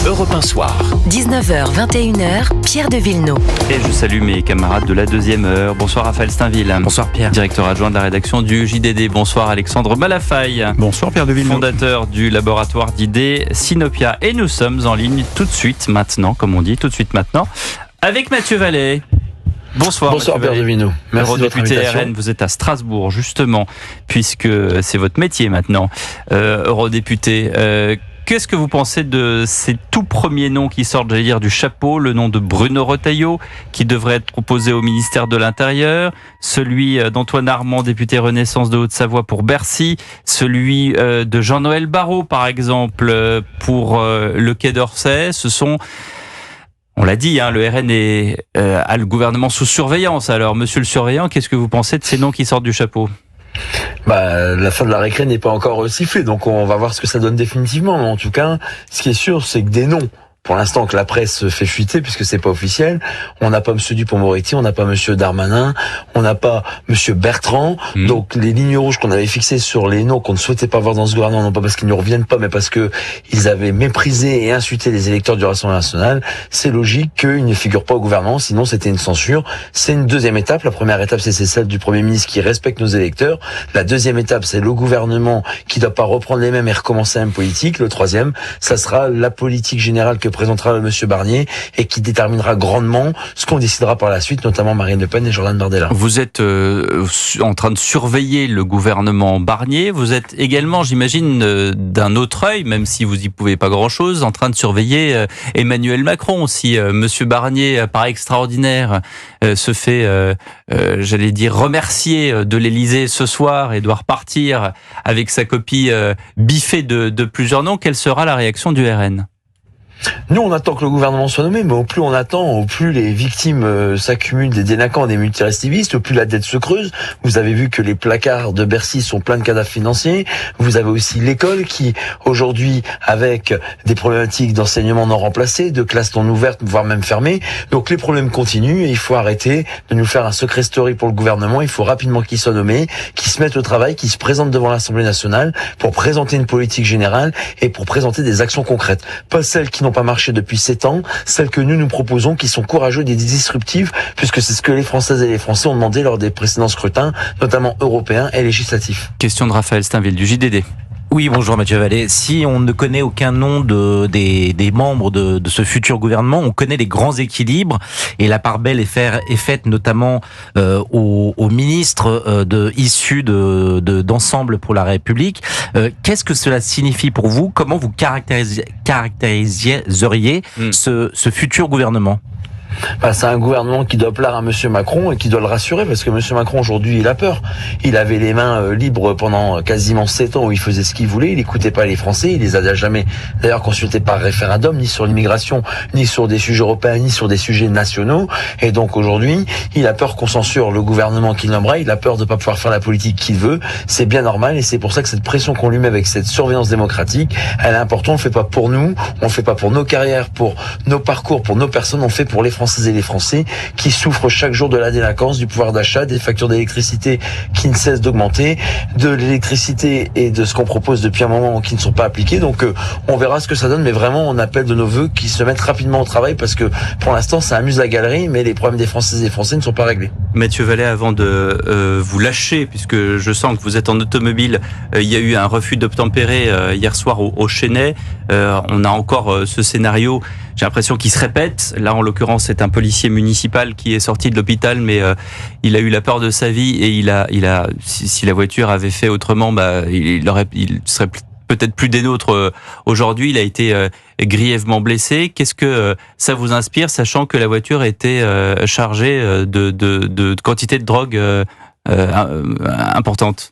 Europe 1 Soir. 19h, 21h, Pierre de Villeneuve. Et je salue mes camarades de la deuxième heure. Bonsoir Raphaël Steinville. Bonsoir Pierre. Directeur adjoint de la rédaction du JDD. Bonsoir Alexandre Malafaille. Bonsoir Pierre de Villeneuve. Fondateur du laboratoire d'idées Sinopia. Et nous sommes en ligne tout de suite maintenant, comme on dit, tout de suite maintenant, avec Mathieu Vallet. Bonsoir Pierre de Villeneuve. Merci de votre invitation. RN, vous êtes à Strasbourg justement, puisque c'est votre métier maintenant, eurodéputé. Qu'est-ce que vous pensez de ces tout premiers noms qui sortent, j'allais dire, du chapeau? Le nom de Bruno Retailleau, qui devrait être proposé au ministère de l'Intérieur, celui d'Antoine Armand, député Renaissance de Haute-Savoie pour Bercy, celui de Jean-Noël Barrot, par exemple, pour le Quai d'Orsay. Ce sont... On l'a dit, le RN a le gouvernement sous surveillance. Alors, monsieur le surveillant, qu'est-ce que vous pensez de ces noms qui sortent du chapeau ? La fin de la récré n'est pas encore sifflée, donc on va voir ce que ça donne définitivement. Mais en tout cas, ce qui est sûr, c'est que des noms, pour l'instant, que la presse fait fuiter, puisque c'est pas officiel. On n'a pas monsieur Dupond-Moretti, on n'a pas monsieur Darmanin, on n'a pas monsieur Bertrand. Donc, les lignes rouges qu'on avait fixées sur les noms qu'on ne souhaitait pas voir dans ce gouvernement, non pas parce qu'ils ne reviennent pas, mais parce que ils avaient méprisé et insulté les électeurs du Rassemblement national, c'est logique qu'ils ne figurent pas au gouvernement, sinon c'était une censure. C'est une deuxième étape. La première étape, c'est celle du Premier ministre qui respecte nos électeurs. La deuxième étape, c'est le gouvernement qui ne doit pas reprendre les mêmes et recommencer la même politique. Le troisième, ça sera la politique générale que présentera monsieur Barnier et qui déterminera grandement ce qu'on décidera par la suite, notamment Marine Le Pen et Jordan Bardella. Vous êtes en train de surveiller le gouvernement Barnier. Vous êtes également, j'imagine, d'un autre œil, même si vous y pouvez pas grand-chose, en train de surveiller Emmanuel Macron. Si monsieur Barnier, par extraordinaire, se fait, j'allais dire, remercier de l'Élysée ce soir et doit repartir avec sa copie biffée de plusieurs noms, quelle sera la réaction du RN ? Nous, on attend que le gouvernement soit nommé, mais au plus on attend, au plus les victimes s'accumulent des délinquants, des multirécidivistes, au plus la dette se creuse. Vous avez vu que les placards de Bercy sont pleins de cadavres financiers. Vous avez aussi l'école qui, aujourd'hui, avec des problématiques d'enseignement non remplacées, de classes non ouvertes, voire même fermées. Donc les problèmes continuent et il faut arrêter de nous faire un secret story pour le gouvernement. Il faut rapidement qu'il soit nommé, qu'il se mette au travail, qu'il se présente devant l'Assemblée nationale pour présenter une politique générale et pour présenter des actions concrètes. Pas celles qui n'ont pas marché depuis 7 ans, celles que nous proposons, qui sont courageuses et disruptives, puisque c'est ce que les Françaises et les Français ont demandé lors des précédents scrutins, notamment européens et législatifs. Question de Raphaël Steinville du JDD. Oui, bonjour Mathieu Vallet. Si on ne connaît aucun nom des membres de ce futur gouvernement, on connaît les grands équilibres et la part belle est faite notamment aux ministres issus d'Ensemble pour la République. Qu'est-ce que cela signifie pour vous? Comment vous caractériseriez ce futur gouvernement? C'est un gouvernement qui doit plaire à monsieur Macron et qui doit le rassurer, parce que monsieur Macron aujourd'hui il a peur. Il avait les mains libres pendant quasiment 7 ans où il faisait ce qu'il voulait, il n'écoutait pas les Français, il les a jamais d'ailleurs consultés par référendum, ni sur l'immigration, ni sur des sujets européens, ni sur des sujets nationaux. Et donc aujourd'hui, il a peur qu'on censure le gouvernement qu'il nommera, il a peur de ne pas pouvoir faire la politique qu'il veut. C'est bien normal et c'est pour ça que cette pression qu'on lui met avec cette surveillance démocratique, elle est importante. On ne fait pas pour nous, on ne fait pas pour nos carrières, pour nos parcours, pour nos personnes, on fait pour les Françaises et les Français qui souffrent chaque jour de la délinquance, du pouvoir d'achat, des factures d'électricité qui ne cessent d'augmenter, de l'électricité et de ce qu'on propose depuis un moment qui ne sont pas appliqués. Donc on verra ce que ça donne, mais vraiment on appelle de nos voeux qu'ils se mettent rapidement au travail, parce que pour l'instant ça amuse la galerie, mais les problèmes des Françaises et des Français ne sont pas réglés. Mathieu Vallet, avant de vous lâcher, puisque je sens que vous êtes en automobile, il y a eu un refus d'obtempérer hier soir au Chesnay. On a encore ce scénario, j'ai l'impression qu'il se répète. Là, en l'occurrence, c'est un policier municipal qui est sorti de l'hôpital, mais il a eu la peur de sa vie et si la voiture avait fait autrement, il serait peut-être plus des nôtres aujourd'hui. Il a été grièvement blessé. Qu'est-ce que ça vous inspire, sachant que la voiture était chargée de quantité de drogue importante?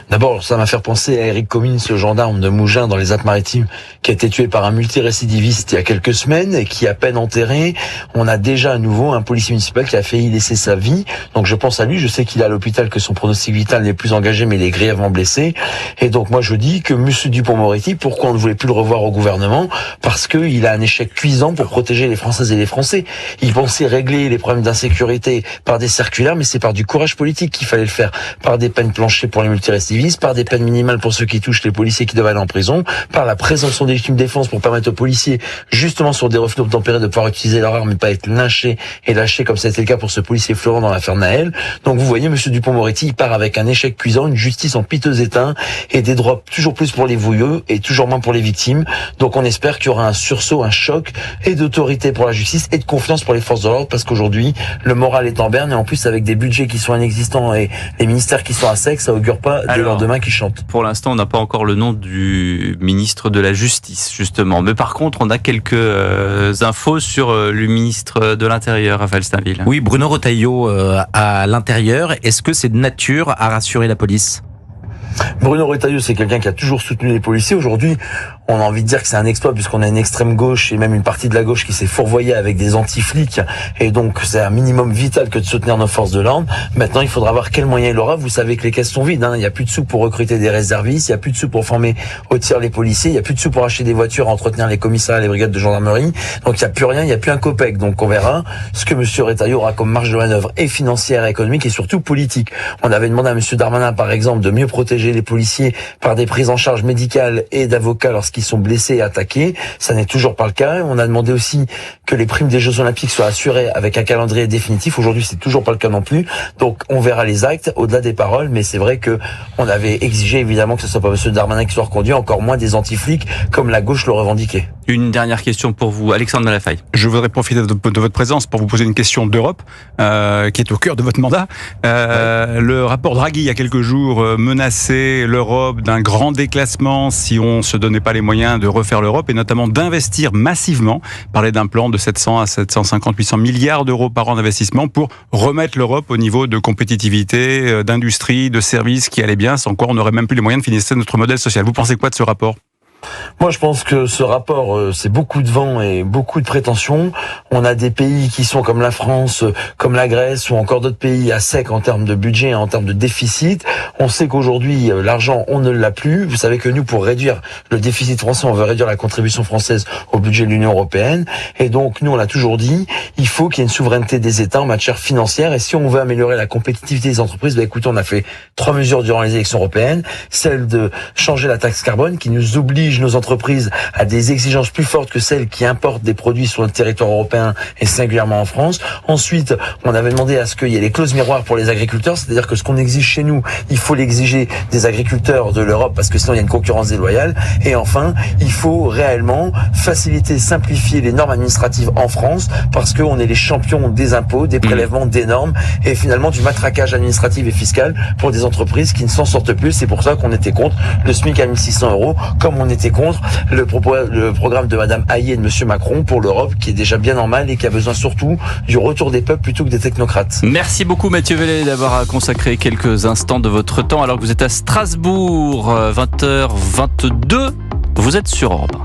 D'abord, ça m'a fait penser à Eric Comines, ce gendarme de Mougins dans les Alpes-Maritimes, qui a été tué par un multirécidiviste il y a quelques semaines et qui est à peine enterré. On a déjà à nouveau un policier municipal qui a failli laisser sa vie. Donc je pense à lui, je sais qu'il est à l'hôpital, que son pronostic vital n'est plus engagé, mais il est grièvement blessé. Et donc moi je dis que monsieur Dupond-Moretti, pourquoi on ne voulait plus le revoir au gouvernement? Parce qu'il a un échec cuisant pour protéger les Françaises et les Français. Il pensait régler les problèmes d'insécurité par des circulaires, mais c'est par du courage politique qu'il fallait le faire, par des peines planchées pour les multirécidivistes, antirécidivistes, par des peines minimales pour ceux qui touchent les policiers qui doivent aller en prison, par la présomption de légitime défense pour permettre aux policiers, justement sur des refus d'obtempérer, de pouvoir utiliser leur arme et pas être lynchés et lâchés comme ça a été le cas pour ce policier Florent dans l'affaire Naël. Donc vous voyez, monsieur Dupond-Moretti, il part avec un échec cuisant, une justice en piteux état et des droits toujours plus pour les voyeux et toujours moins pour les victimes. Donc on espère qu'il y aura un sursaut, un choc et d'autorité pour la justice et de confiance pour les forces de l'ordre, parce qu'aujourd'hui le moral est en berne et en plus avec des budgets qui sont inexistants et les ministères qui sont à sec, ça augure pas des lendemains qui chantent. Pour l'instant, on n'a pas encore le nom du ministre de la Justice, justement. Mais par contre, on a quelques infos sur le ministre de l'Intérieur, Raphaël Stainville. Oui, Bruno Retailleau à l'intérieur. Est-ce que c'est de nature à rassurer la police ? Bruno Retailleau, c'est quelqu'un qui a toujours soutenu les policiers. Aujourd'hui, on a envie de dire que c'est un exploit puisqu'on a une extrême gauche et même une partie de la gauche qui s'est fourvoyée avec des anti-flics. Et donc, c'est un minimum vital que de soutenir nos forces de l'ordre. Maintenant, il faudra voir quels moyens il aura. Vous savez que les caisses sont vides. Il n'y a plus de sous pour recruter des réservistes. Il n'y a plus de sous pour former au tir les policiers. Il n'y a plus de sous pour acheter des voitures, entretenir les commissariats, les brigades de gendarmerie. Donc, il n'y a plus rien. Il n'y a plus un copec. Donc, on verra ce que monsieur Retailleau aura comme marge de manœuvre et financière, et économique et surtout politique. On avait demandé à monsieur Darmanin, par exemple, de mieux protéger les policiers par des prises en charge médicales et d'avocats lorsqu'ils sont blessés et attaqués. Ça n'est toujours pas le cas. On a demandé aussi que les primes des Jeux Olympiques soient assurées avec un calendrier définitif. Aujourd'hui, c'est toujours pas le cas non plus. Donc, on verra les actes au-delà des paroles, mais c'est vrai que on avait exigé évidemment que ce soit pas monsieur Darmanin qui soit reconduit, encore moins des anti-flics comme la gauche le revendiquait. Une dernière question pour vous, Alexandre Malafaille. Je voudrais profiter de votre présence pour vous poser une question d'Europe, qui est au cœur de votre mandat. Le rapport Draghi, il y a quelques jours, menaçait l'Europe d'un grand déclassement si on se donnait pas les moyens de refaire l'Europe et notamment d'investir massivement, parler d'un plan de 700 à 750, 800 milliards d'euros par an d'investissement pour remettre l'Europe au niveau de compétitivité, d'industrie, de services qui allait bien, sans quoi on n'aurait même plus les moyens de financer notre modèle social. Vous pensez quoi de ce rapport ? Moi, je pense que ce rapport, c'est beaucoup de vent et beaucoup de prétentions. On a des pays qui sont comme la France, comme la Grèce ou encore d'autres pays à sec en termes de budget, en termes de déficit. On sait qu'aujourd'hui, l'argent, on ne l'a plus. Vous savez que nous, pour réduire le déficit français, on veut réduire la contribution française au budget de l'Union européenne. Et donc, nous, on l'a toujours dit, il faut qu'il y ait une souveraineté des États en matière financière. Et si on veut améliorer la compétitivité des entreprises, écoutez, on a fait 3 mesures durant les élections européennes. Celle de changer la taxe carbone qui nous oblige nos entreprises à des exigences plus fortes que celles qui importent des produits sur le territoire européen et singulièrement en France. Ensuite, on avait demandé à ce qu'il y ait les clauses miroirs pour les agriculteurs, c'est-à-dire que ce qu'on exige chez nous, il faut l'exiger des agriculteurs de l'Europe parce que sinon il y a une concurrence déloyale. Et enfin, il faut réellement faciliter, simplifier les normes administratives en France parce qu'on est les champions des impôts, des prélèvements, des normes et finalement du matraquage administratif et fiscal pour des entreprises qui ne s'en sortent plus. C'est pour ça qu'on était contre le SMIC à 1600 €, comme on était contre le programme de Madame Hayet et de Monsieur Macron pour l'Europe qui est déjà bien en mal et qui a besoin surtout du retour des peuples plutôt que des technocrates. Merci beaucoup Mathieu Vellet d'avoir consacré quelques instants de votre temps alors que vous êtes à Strasbourg, 20h22. Vous êtes sur Europe 1.